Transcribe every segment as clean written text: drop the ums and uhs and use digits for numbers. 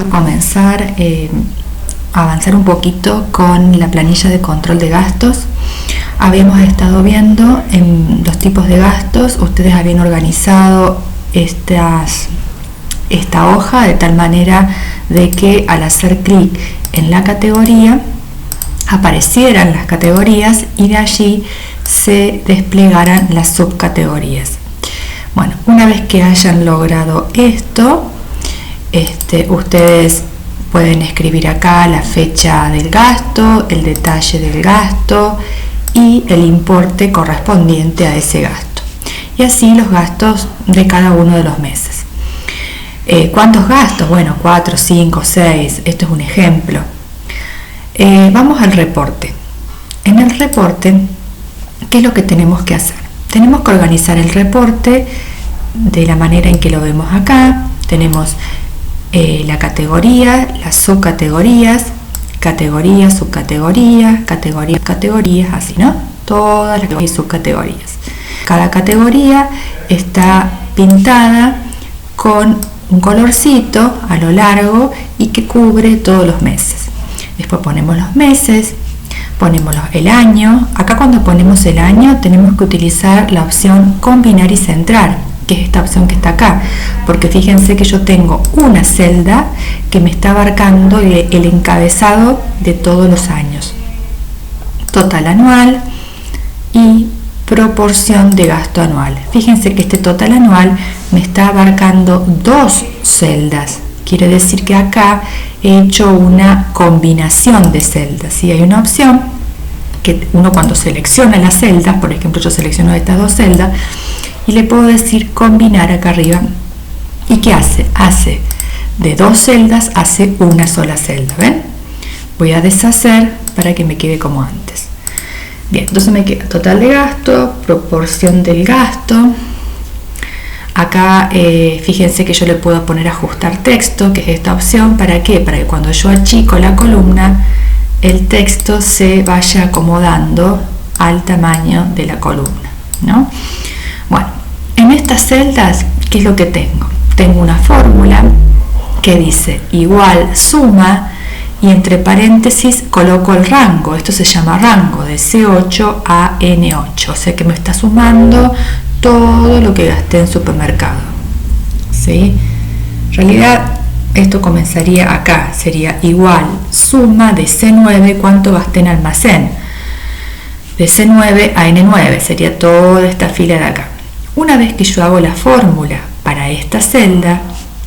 Comenzar a avanzar un poquito con la planilla de control de gastos. Habíamos estado viendo en los tipos de gastos, ustedes habían organizado esta hoja de tal manera de que al hacer clic en la categoría aparecieran las categorías y de allí se desplegaran las subcategorías. Bueno, una vez que hayan logrado esto, ustedes pueden escribir acá la fecha del gasto, el detalle del gasto y el importe correspondiente a ese gasto. Y así los gastos de cada uno de los meses. ¿Cuántos gastos? Bueno, 4, 5, 6. Esto es un ejemplo. Vamos al reporte. En el reporte, ¿qué es lo que tenemos que hacer? Tenemos que organizar el reporte de la manera en que lo vemos acá. Tenemos la categoría, las subcategorías, categorías, subcategorías, categorías, así, ¿no? Todas las categorías y subcategorías. Cada categoría está pintada con un colorcito a lo largo y que cubre todos los meses. Después ponemos los meses, ponemos el año. Acá cuando ponemos el año tenemos que utilizar la opción combinar y centrar, que es esta opción que está acá, porque fíjense que yo tengo una celda que me está abarcando el encabezado de todos los años. Total anual y proporción de gasto anual. Fíjense que este total anual me está abarcando dos celdas. Quiere decir que acá he hecho una combinación de celdas. Y hay una opción que uno cuando selecciona las celdas, por ejemplo yo selecciono estas dos celdas y le puedo decir combinar acá arriba. ¿Y qué hace? Hace de dos celdas, hace una sola celda. ¿Ven? Voy a deshacer para que me quede como antes. Bien, entonces me queda total de gasto, proporción del gasto. Acá fíjense que yo le puedo poner ajustar texto, que es esta opción. ¿Para qué? Para que cuando yo achico la columna, el texto se vaya acomodando al tamaño de la columna, ¿no? Bueno, en estas celdas, ¿qué es lo que tengo? Tengo una fórmula que dice igual suma y entre paréntesis coloco el rango. Esto se llama rango de C8 a N8, o sea que me está sumando todo lo que gasté en supermercado, ¿sí? En realidad esto comenzaría acá, sería igual suma de C9 cuánto gasté en almacén, de C9 a N9, sería toda esta fila de acá. Una vez que yo hago la fórmula para esta celda,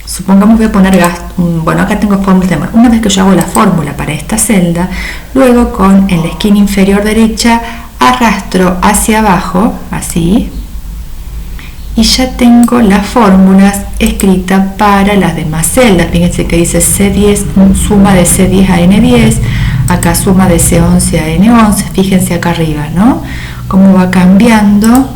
supongamos voy a poner gasto, bueno, acá tengo fórmula. Una vez que yo hago la fórmula para esta celda, luego en la esquina inferior derecha arrastro hacia abajo, así, y ya tengo las fórmulas escritas para las demás celdas. Fíjense que dice C10, suma de C10 a N10, acá suma de C11 a N11, fíjense acá arriba, ¿no? Cómo va cambiando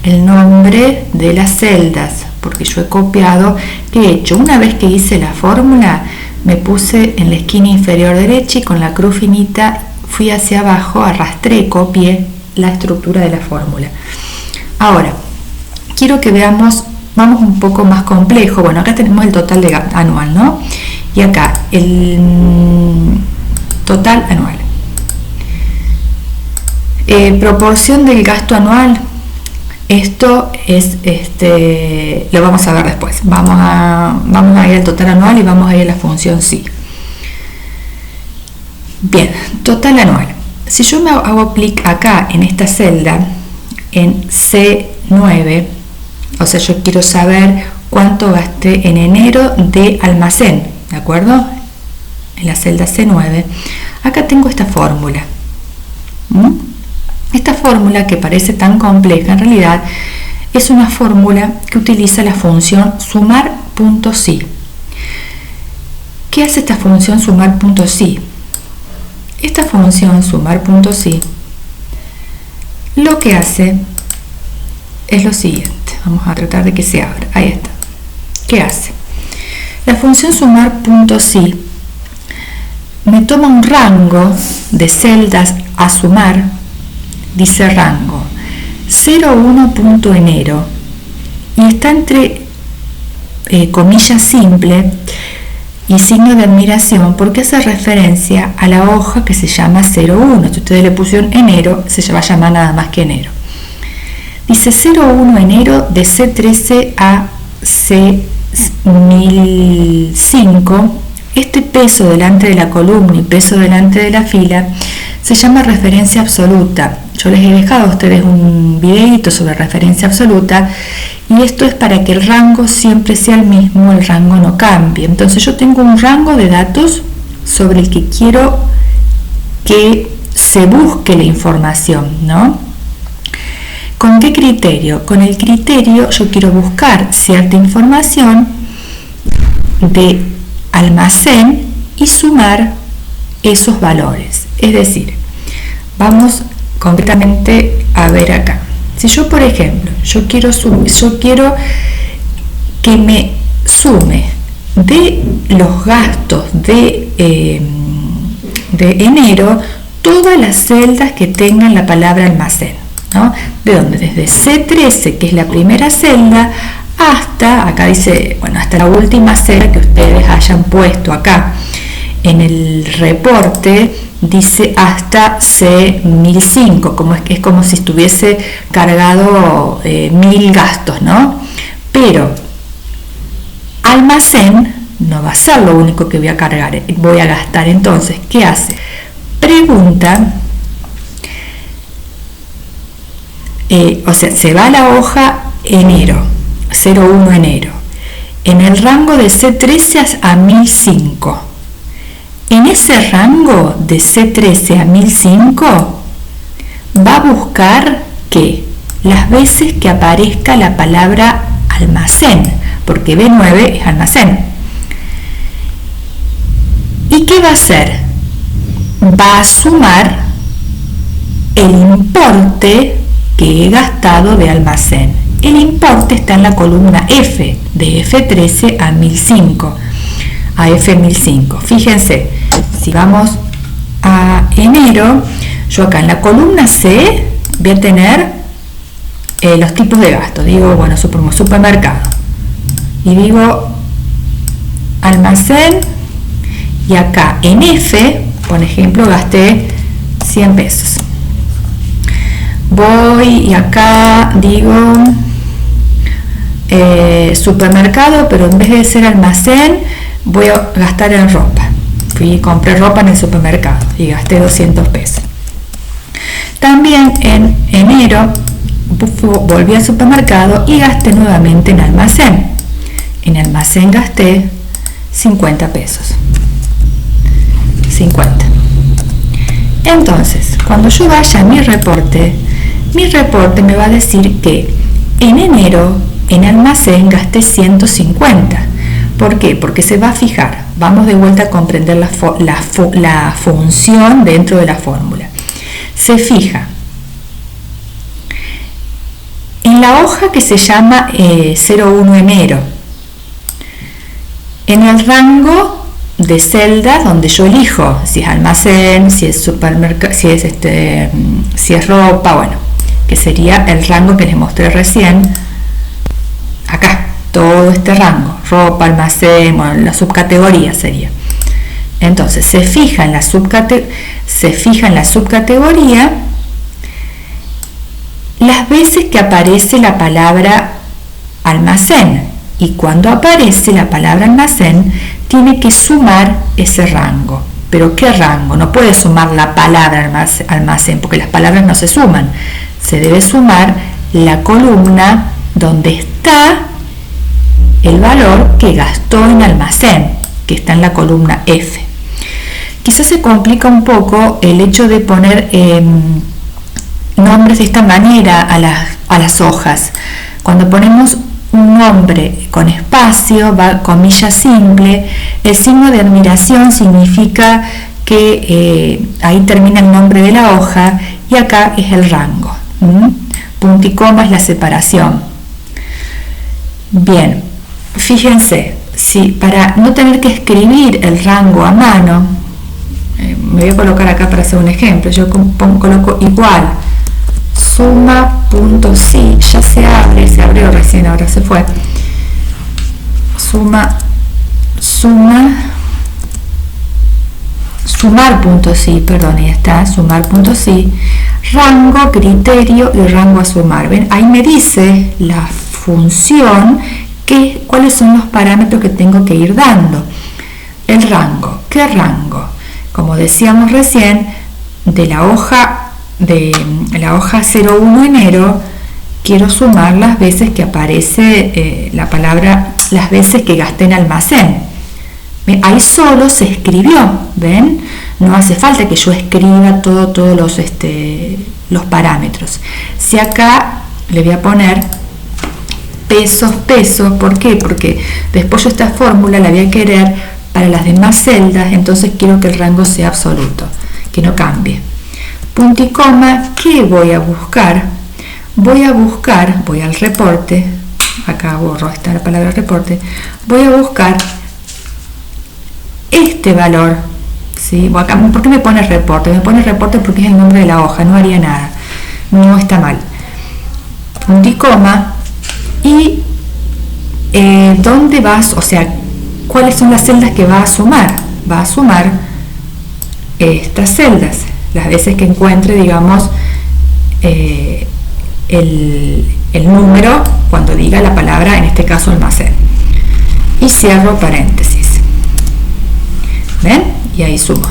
el nombre de las celdas, porque yo he copiado, ¿qué he hecho? Una vez que hice la fórmula, me puse en la esquina inferior derecha y con la cruz finita fui hacia abajo, arrastré, copié la estructura de la fórmula. Ahora, quiero que veamos, vamos un poco más complejo. Bueno, acá tenemos el total de anual, ¿no? Y acá el total anual. Proporción del gasto anual. Esto es, lo vamos a ver después. Vamos a ir al total anual y vamos a ir a la función sí. Bien, total anual. Si yo me hago clic acá en esta celda, en C9, o sea, yo quiero saber cuánto gasté en enero de almacén, ¿de acuerdo? En la celda C9, acá tengo esta fórmula. Esta fórmula que parece tan compleja, en realidad es una fórmula que utiliza la función sumar.si. ¿Qué hace esta función sumar.si? Esta función sumar.si lo que hace es lo siguiente. Vamos a tratar de que se abra. Ahí está. ¿Qué hace? La función sumar.si me toma un rango de celdas a sumar. Dice rango 01.enero y está entre comillas simple y signo de admiración porque hace referencia a la hoja que se llama 01. Si ustedes le pusieron enero, se va a llamar nada más que enero. Dice 01 enero de C13 a C1005. Este peso delante de la columna y peso delante de la fila se llama referencia absoluta. Yo les he dejado a ustedes un videito sobre referencia absoluta y esto es para que el rango siempre sea el mismo, el rango no cambie. Entonces yo tengo un rango de datos sobre el que quiero que se busque la información, ¿no? ¿Con qué criterio? Con el criterio yo quiero buscar cierta información de almacén y sumar esos valores. Es decir, vamos concretamente a ver acá. Si yo, por ejemplo, yo quiero que me sume de los gastos de enero todas las celdas que tengan la palabra almacén, ¿no? ¿De dónde? Desde C13, que es la primera celda, hasta, acá dice, bueno, hasta la última celda que ustedes hayan puesto acá. En el reporte dice hasta C1005, es como si estuviese cargado 1000 gastos, ¿no? Pero almacén no va a ser lo único que voy a cargar, voy a gastar. Entonces, ¿qué hace? Pregunta, o sea, se va a la hoja enero, 01 enero, en el rango de C13 a 1005. En ese rango de C13 a 1005 va a buscar que las veces que aparezca la palabra almacén, porque B9 es almacén. ¿Y qué va a hacer? Va a sumar el importe que he gastado de almacén. El importe está en la columna F, de F13 a 1005. A F1005. Fíjense, si vamos a enero, yo acá en la columna C voy a tener los tipos de gasto. Digo, bueno, supermercado. Y digo almacén. Y acá en F, por ejemplo, gasté 100 pesos. Voy y acá digo supermercado, pero en vez de ser almacén, voy a gastar en ropa. Fui y compré ropa en el supermercado y gasté 200 pesos. También en enero volví al supermercado y gasté nuevamente en almacén. En almacén gasté 50 pesos. 50. Entonces, cuando yo vaya a mi reporte me va a decir que en enero en almacén gasté 150. ¿Por qué? Porque se va a fijar. Vamos de vuelta a comprender la función dentro de la fórmula. Se fija en la hoja que se llama 01 enero, en el rango de celdas donde yo elijo si es almacén, si es supermercado, si es ropa, bueno, que sería el rango que les mostré recién acá. Todo este rango, ropa, almacén, bueno, la subcategoría sería. Entonces se fija en la subcategoría las veces que aparece la palabra almacén, y cuando aparece la palabra almacén tiene que sumar ese rango. ¿Pero qué rango? No puede sumar la palabra almacén porque las palabras no se suman. Se debe sumar la columna donde está el valor que gastó en almacén, que está en la columna F. Quizás se complica un poco el hecho de poner nombres de esta manera a las hojas. Cuando ponemos un nombre con espacio, va comilla simple, el signo de admiración significa que ahí termina el nombre de la hoja y acá es el rango. Punto y coma es la separación. Bien. Fíjense, si para no tener que escribir el rango a mano, me voy a colocar acá para hacer un ejemplo, yo coloco igual, suma.si, ya se abrió recién, ahora se fue, suma sumar punto sí, perdón, ahí está, sumar punto sí, rango, criterio y rango a sumar. ¿Ven? Ahí me dice la función cuáles son los parámetros que tengo que ir dando. El rango, ¿qué rango? Como decíamos recién, de la hoja 01 enero, quiero sumar las veces que aparece la palabra, las veces que gasté en almacén. Ahí solo se escribió, ¿ven? No hace falta que yo escriba todos los parámetros. Si acá le voy a poner pesos, ¿por qué? Porque después yo esta fórmula la voy a querer para las demás celdas, entonces quiero que el rango sea absoluto, que no cambie. Punto y coma, ¿qué voy a buscar? Voy al reporte, acá borro esta la palabra reporte, voy a buscar este valor, ¿sí? ¿Por qué me pone reporte? Me pone reporte porque es el nombre de la hoja, no haría nada, no está mal. Punto y coma, y ¿dónde vas? O sea, ¿cuáles son las celdas que va a sumar? Va a sumar estas celdas, las veces que encuentre, digamos, el número cuando diga la palabra, en este caso almacén. Y cierro paréntesis. ¿Ven? Y ahí sumo.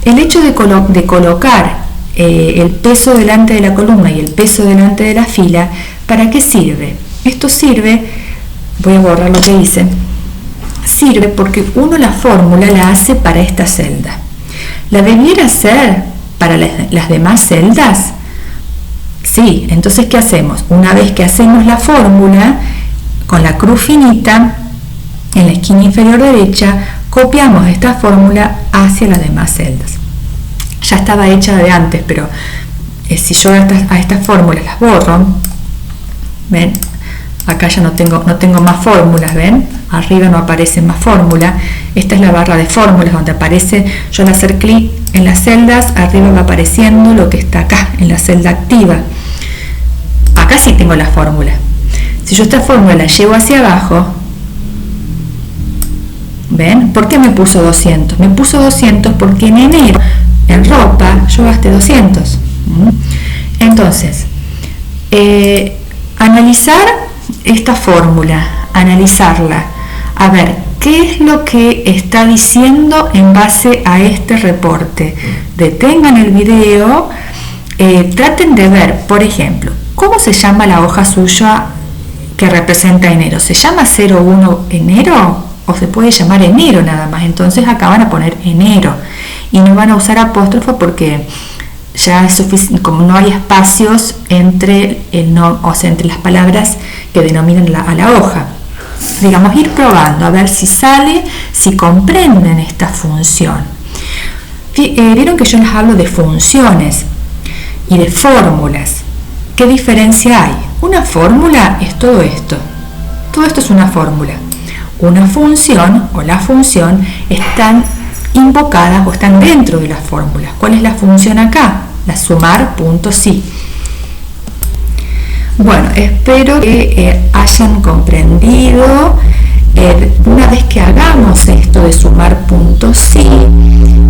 El hecho de colocar el peso delante de la columna y el peso delante de la fila, ¿para qué sirve? Esto sirve, voy a borrar lo que hice, sirve porque uno la fórmula la hace para esta celda. ¿La debiera hacer para las demás celdas? Sí, entonces ¿qué hacemos? Una vez que hacemos la fórmula, con la cruz finita, en la esquina inferior derecha, copiamos esta fórmula hacia las demás celdas. Ya estaba hecha de antes, pero si yo a estas fórmulas las borro, ¿ven? Acá ya no tengo más fórmulas, ¿ven? Arriba no aparece más fórmula. Esta es la barra de fórmulas donde aparece, yo al hacer clic en las celdas, arriba va apareciendo lo que está acá, en la celda activa. Acá sí tengo la fórmula. Si yo esta fórmula la llevo hacia abajo, ¿ven? ¿Por qué me puso 200? Me puso 200 porque en enero, en ropa, yo gasté 200. Entonces, analizar esta fórmula, analizarla, a ver qué es lo que está diciendo en base a este reporte. Detengan el video, traten de ver, por ejemplo, ¿cómo se llama la hoja suya que representa enero? ¿Se llama 01 enero o se puede llamar enero nada más? Entonces acá van a poner enero y no van a usar apóstrofo porque ya es suficiente, como no hay espacios entre entre las palabras que denominan a la hoja. Digamos, ir probando a ver si sale, si comprenden esta función. Vieron que yo les hablo de funciones y de fórmulas. ¿Qué diferencia hay? Una fórmula es todo esto. Todo esto es una fórmula. Una función o la función están invocadas o están dentro de las fórmulas. ¿Cuál es la función acá? La sumar punto sí. Bueno, espero que hayan comprendido. Una vez que hagamos esto de sumar punto sí,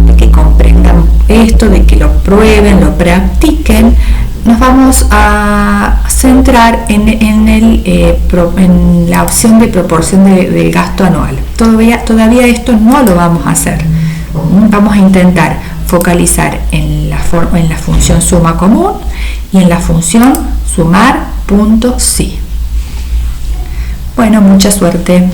de que comprendan esto, de que lo prueben, lo practiquen, nos vamos a centrar en la opción de proporción del gasto anual. Todavía esto no lo vamos a hacer. Vamos a intentar focalizar en la función suma común y en la función sumar punto sí. Bueno, mucha suerte.